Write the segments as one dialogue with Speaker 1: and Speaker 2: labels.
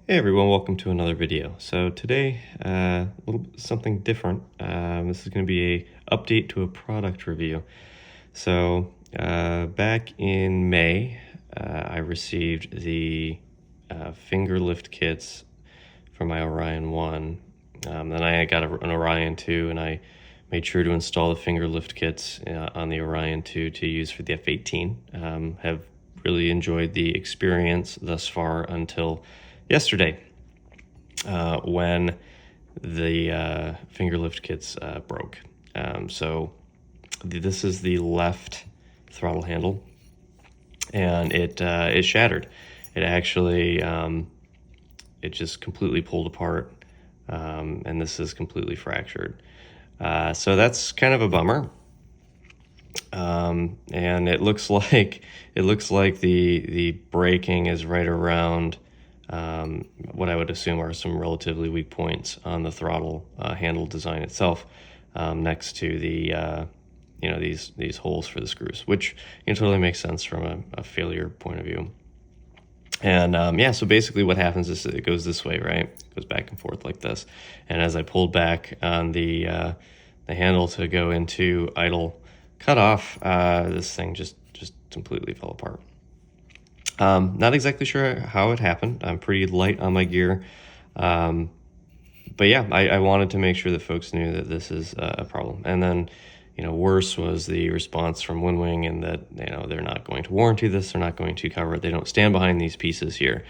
Speaker 1: Hey everyone, welcome to another video. So today, a little something different. This is going to be a update to a product review. So back in May, I received the finger lift kits for my Orion 1. Then I got an Orion 2, and I made sure to install the finger lift kits on the Orion 2 to use for the F-18. Have really enjoyed the experience thus far until yesterday, when the finger lift kits broke. So this is the left throttle handle, and it shattered. It actually it just completely pulled apart, and this is completely fractured. So that's kind of a bummer. And it looks like the braking is right around what I would assume are some relatively weak points on the throttle handle design itself, next to the these holes for the screws, which totally makes sense from a failure point of view. And yeah, so basically what happens is it goes this way, right? It goes back and forth like this. And as I pulled back on the handle to go into idle cutoff, this thing just completely fell apart. Not exactly sure how it happened. I'm pretty light on my gear. But yeah, I wanted to make sure that folks knew that this is a problem. And then, worse was the response from Winwing, and that, they're not going to warranty this. They're not going to cover it. They don't stand behind these pieces here.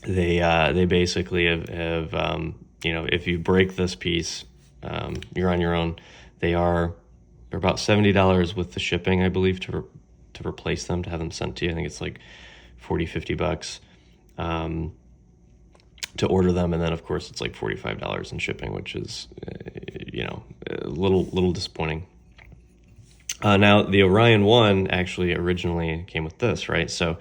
Speaker 1: They basically have if you break this piece, you're on your own. They're about $70 with the shipping, I believe, to replace them, to have them sent to you. I think it's like $40-50 to order them, and then of course it's like $45 in shipping, which is a little disappointing. Now the Orion 1 actually originally came with this, right? So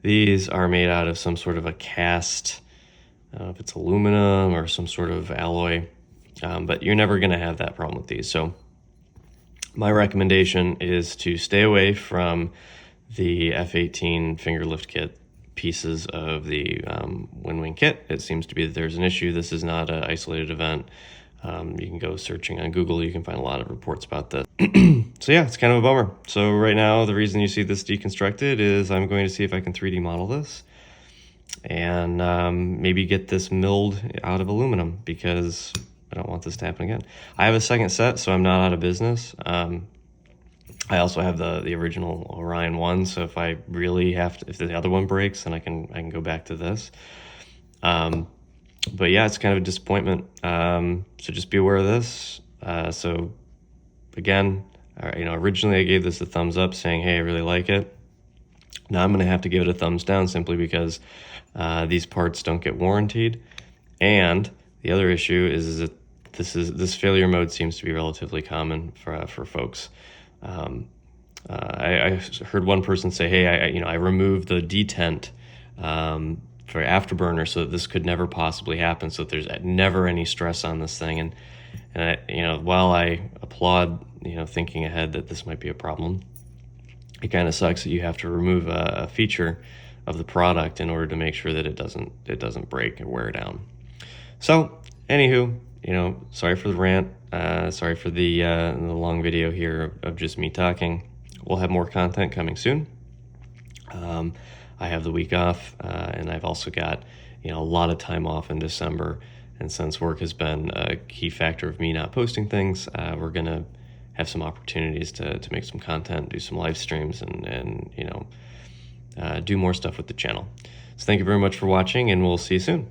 Speaker 1: these are made out of some sort of a cast, I don't know if it's aluminum or some sort of alloy, but you're never going to have that problem with these. So my recommendation is to stay away from the F-18 finger lift kit pieces of the Winwing kit. It seems to be that there's an issue. This is not an isolated event. You can go searching on Google. You can find a lot of reports about this. So yeah, it's kind of a bummer. So right now, the reason you see this deconstructed is I'm going to see if I can 3D model this and maybe get this milled out of aluminum, because I don't want this to happen again. I have a second set, so I'm not out of business. I also have the original Orion 1, so if I really have to, if the other one breaks, then I can go back to this. But yeah, it's kind of a disappointment. So just be aware of this. So again, originally I gave this a thumbs up, saying, hey, I really like it. Now I'm going to have to give it a thumbs down, simply because these parts don't get warranted. And the other issue is that this failure mode seems to be relatively common for folks. I heard one person say, hey, I removed the detent for afterburner so that this could never possibly happen, so that there's never any stress on this thing. And I, while I applaud thinking ahead that this might be a problem, it kind of sucks that you have to remove a feature of the product in order to make sure that it doesn't break or wear down. So anywho, sorry for the rant. Sorry for the long video here of just me talking. We'll have more content coming soon. I have the week off, and I've also got a lot of time off in December. And since work has been a key factor of me not posting things, we're gonna have some opportunities to make some content, do some live streams, and do more stuff with the channel. So thank you very much for watching, and we'll see you soon.